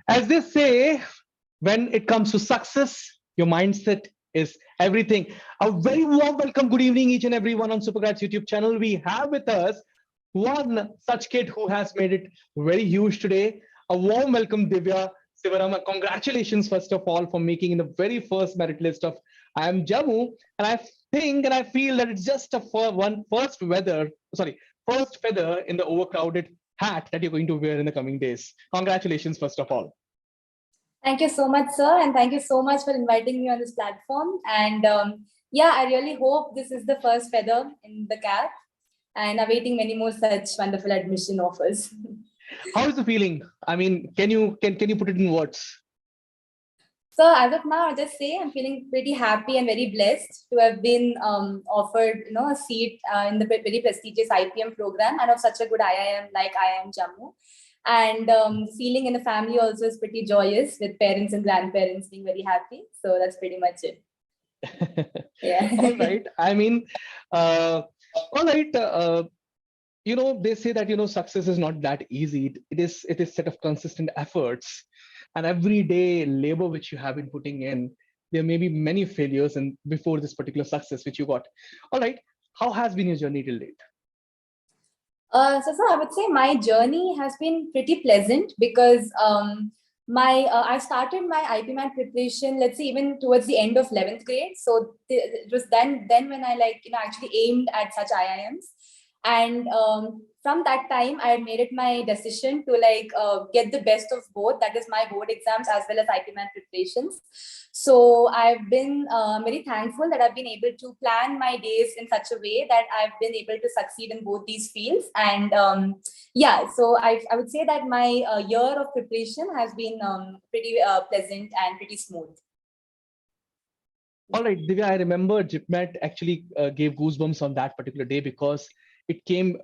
As they say, when it comes to success, your mindset is everything. A very warm welcome, good evening, each and everyone on SuperGrads YouTube channel. We have with us one such kid who has made it very huge today. A warm welcome, Divya Sivarama. Congratulations, first of all, for making in the very first merit list of IIM Jammu. And I think and I feel that it's just a first feather in the overcrowded hat that you're going to wear in the coming days. Congratulations, first of all. Thank you so much, sir. And thank you so much for inviting me on this platform. And yeah, I really hope this is the first feather in the cap and awaiting many more such wonderful admission offers. How is the feeling? I mean, can you put it in words? So as of now, I'll just say I'm feeling pretty happy and very blessed to have been offered, a seat in the very prestigious IPM program and of such a good IIM like IIM Jammu. And feeling in the family also is pretty joyous with parents and grandparents being very happy. So that's pretty much it. Yeah. All right. I mean, all right. They say that success is not that easy. It is set of consistent efforts and everyday labor which you have been putting in. There may be many failures and before this particular success which you got. All right. How has been your journey till date? So I would say my journey has been pretty pleasant because I started my IPMAT preparation, let's say even towards the end of 11th grade. So it was then when I actually aimed at such IIMs. And from that time, I had made it my decision to get the best of both. That is my board exams as well as IPMAT preparations. So I've been very thankful that I've been able to plan my days in such a way that I've been able to succeed in both these fields. And yeah, so I would say that my year of preparation has been pretty pleasant and pretty smooth. All right, Divya, I remember GPMAT actually gave goosebumps on that particular day because it came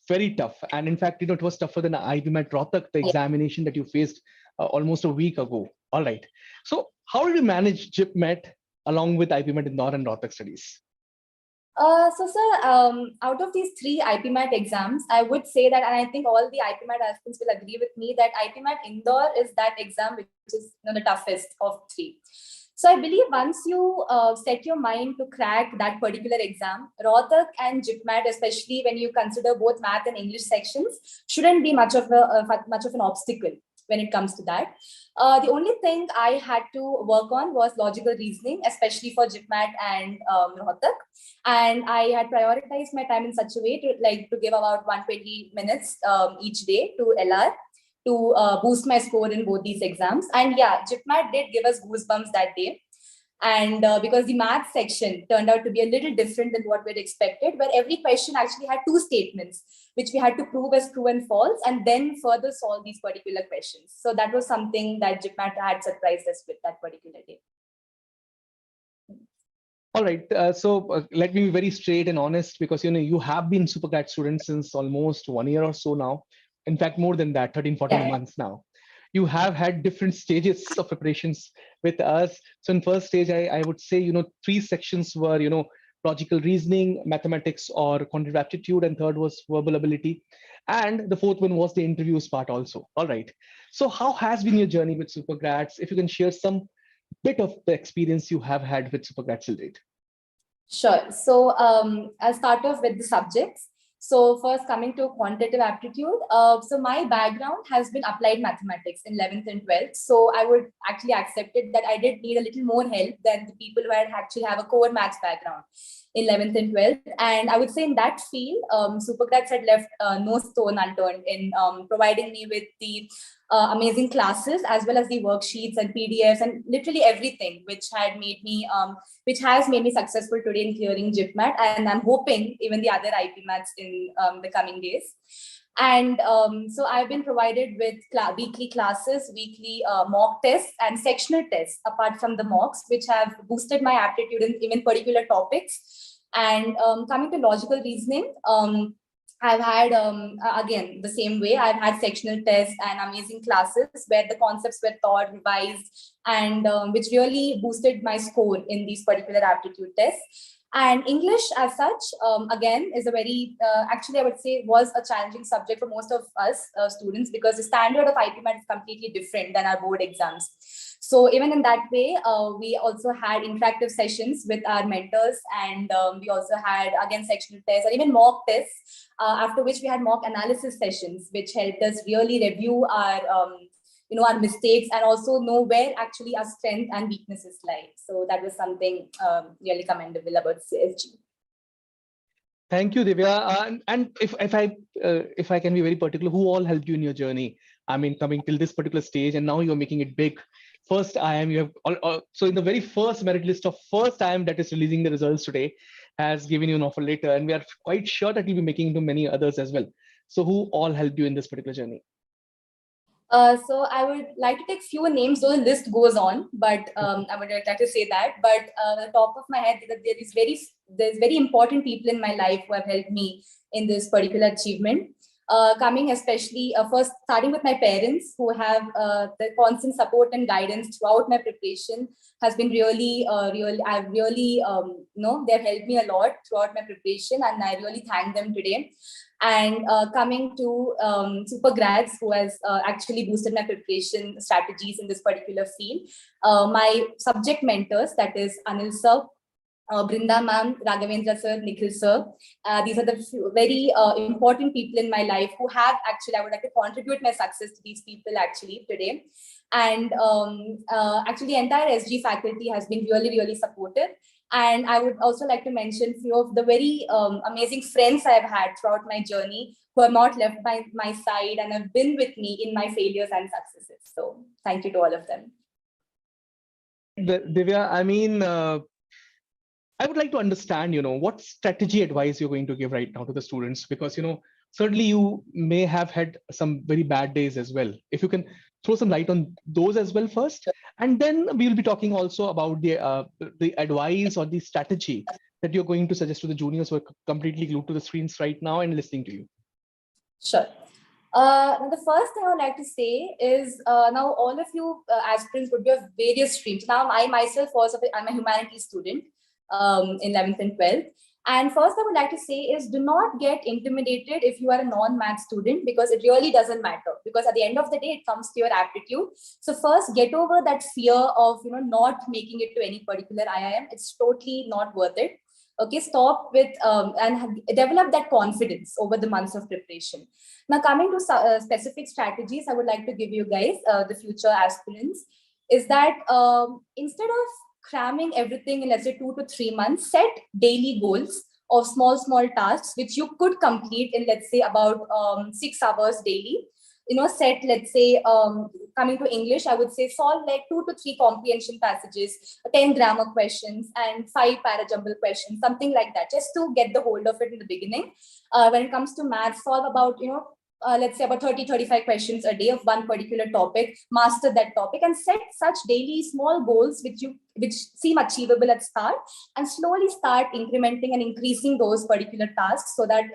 very tough. And in fact, it was tougher than IBMAT Rohtak, the examination that you faced almost a week ago. All right. So how did you manage GPMAT along with IPMAT Indore and Rohtak studies? So sir, out of these 3 IPMAT exams, I would say that, and I think all the IPMAT aspirants will agree with me that IPMAT Indore is that exam which is the toughest of 3. So I believe once you set your mind to crack that particular exam, Rohtak and GPMAT, especially when you consider both math and English sections, shouldn't be much of an obstacle when it comes to that. The only thing I had to work on was logical reasoning, especially for GPMAT and Rohtak. And I had prioritized my time in such a way to give about 120 minutes each day to LR to boost my score in both these exams. And yeah, GPMAT did give us goosebumps that day. And because the math section turned out to be a little different than what we had expected, where every question actually had 2 statements, which we had to prove as true and false, and then further solve these particular questions. So that was something that GPMAT had surprised us with that particular day. All right. So let me be very straight and honest, because you have been SuperGrad students since almost 1 year or so now. In fact, more than that, 13, 14 months now. You have had different stages of preparations with us. So in first stage, I would say, 3 sections were, logical reasoning, mathematics or quantitative aptitude, and third was verbal ability. And the fourth one was the interviews part also. All right. So how has been your journey with SuperGrads? If you can share some bit of the experience you have had with SuperGrads till date. Sure. So I'll start off with the subjects. So first, coming to quantitative aptitude. So my background has been applied mathematics in 11th and 12th. So I would actually accept it that I did need a little more help than the people who had actually have a core maths background in 11th and 12th. And I would say in that field, SuperGrads had left no stone unturned in providing me with the amazing classes as well as the worksheets and PDFs and literally everything which has made me successful today in clearing GPMAT, and I'm hoping even the other IPMATs in the coming days. And so I've been provided with weekly classes, weekly mock tests and sectional tests apart from the mocks, which have boosted my aptitude in even particular topics. And coming to logical reasoning, I've had, again, the same way. I've had sectional tests and amazing classes where the concepts were taught, revised, and which really boosted my score in these particular aptitude tests. And English as such, again, is a very, actually I would say was a challenging subject for most of us students, because the standard of IPMAT is completely different than our board exams. So even in that way, we also had interactive sessions with our mentors, and we also had, again, sectional tests or even mock tests, after which we had mock analysis sessions, which helped us really review our our mistakes and also know where actually our strength and weaknesses lie. So that was something really commendable about CSG. Thank you, Divya. And if I can be very particular, who all helped you in your journey? I mean, coming till this particular stage, and now you're making it big. First IIM, you have so in the very first merit list of first IIM that is releasing the results today, has given you an offer letter, and we are quite sure that you'll be making into many others as well. So who all helped you in this particular journey? So I would like to take few names, though the list goes on, but I would like to say that. But the top of my head, there's very important people in my life who have helped me in this particular achievement. Coming especially first, starting with my parents, who have the constant support and guidance throughout my preparation, has been really, I've really, they've helped me a lot throughout my preparation, and I really thank them today. And coming to SuperGrads, who has actually boosted my preparation strategies in this particular field. My subject mentors, that is Anil sir, Brinda ma'am, Raghavendra sir, Nikhil sir. These are the very important people in my life who have actually, I would like to contribute my success to these people actually today. And actually, the entire SG faculty has been really, really supportive. And I would also like to mention few of the very amazing friends I've had throughout my journey, who have not left by my side and have been with me in my failures and successes. So thank you to all of them. Divya, I mean, I would like to understand, what strategy advice you're going to give right now to the students, because, certainly you may have had some very bad days as well. If you can throw some light on those as well first, and then we'll be talking also about the advice or the strategy that you're going to suggest to the juniors who are completely glued to the screens right now and listening to you. Sure. Now the first thing I would like to say is, now all of you aspirants would be of various streams. Now I myself also, I'm a humanities student in 11th and 12th. And first I would like to say is, do not get intimidated if you are a non-math student, because it really doesn't matter. Because at the end of the day, it comes to your aptitude. So first, get over that fear of not making it to any particular IIM. It's totally not worth it. Okay, stop with and develop that confidence over the months of preparation. Now, coming to specific strategies, I would like to give you guys, the future aspirants, is that instead of cramming everything in, let's say, 2 to 3 months, set daily goals of small tasks which you could complete in, let's say, about 6 hours daily. Set, let's say, coming to English, I would say solve like 2 to 3 comprehension passages, 10 grammar questions, and 5 parajumble questions, something like that, just to get the hold of it in the beginning. When it comes to math, solve about, let's say about 30-35 questions a day of one particular topic, master that topic, and set such daily small goals which seem achievable at start, and slowly start incrementing and increasing those particular tasks, so that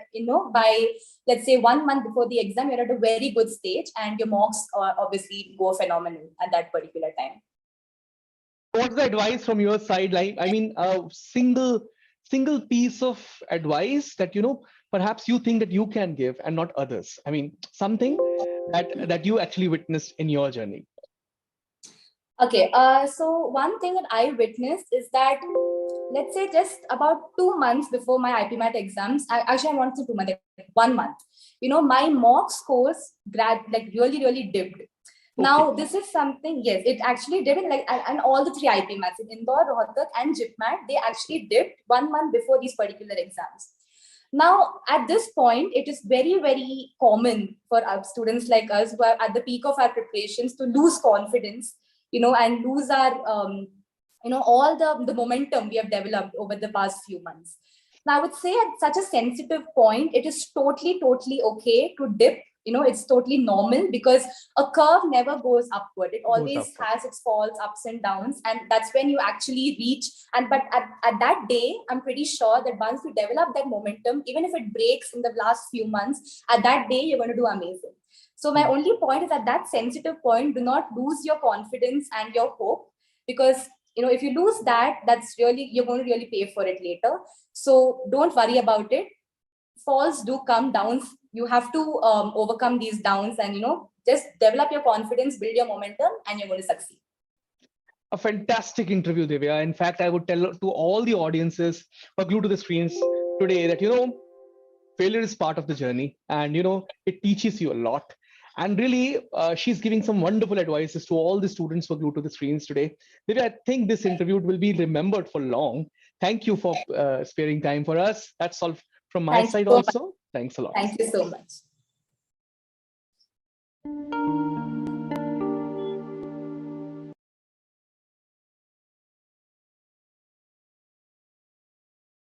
by, let's say, 1 month before the exam, you're at a very good stage and your marks obviously go phenomenal at that particular time. What's the advice from your side? Like, I mean, a single piece of advice that perhaps you think that you can give and not others. I mean, something that you actually witnessed in your journey. Okay, so one thing that I witnessed is that, let's say, just about 2 months before my IPMAT exams, I want to 2 months, 1 month, my mock scores really dipped. Now, okay, this is something, yes, it actually did it, and all the 3 IPMATs in Indore, Rohtak, and GPMAT, they actually dipped 1 month before these particular exams. Now, at this point, it is very, very common for students like us who are at the peak of our preparations to lose confidence, and lose our, all the momentum we have developed over the past few months. Now, I would say at such a sensitive point, it is totally okay to dip. It's totally normal, because a curve never goes upward. It always has its falls, ups and downs. And that's when you actually reach. But at that day, I'm pretty sure that once you develop that momentum, even if it breaks in the last few months, at that day, you're going to do amazing. So my only point is, at that sensitive point, do not lose your confidence and your hope, because if you lose that, that's really, you're going to really pay for it later. So don't worry about it. Falls do come, downs, you have to overcome these downs, and just develop your confidence, build your momentum, and you're going to succeed. A fantastic interview, Divya. In fact, I would tell to all the audiences who are glued to the screens today that, failure is part of the journey, and, it teaches you a lot. And really, she's giving some wonderful advices to all the students who are glued to the screens today. Divya, I think this interview will be remembered for long. Thank you for sparing time for us. That's all from my Thank you side so much. also. Thanks a lot. Thank you so much.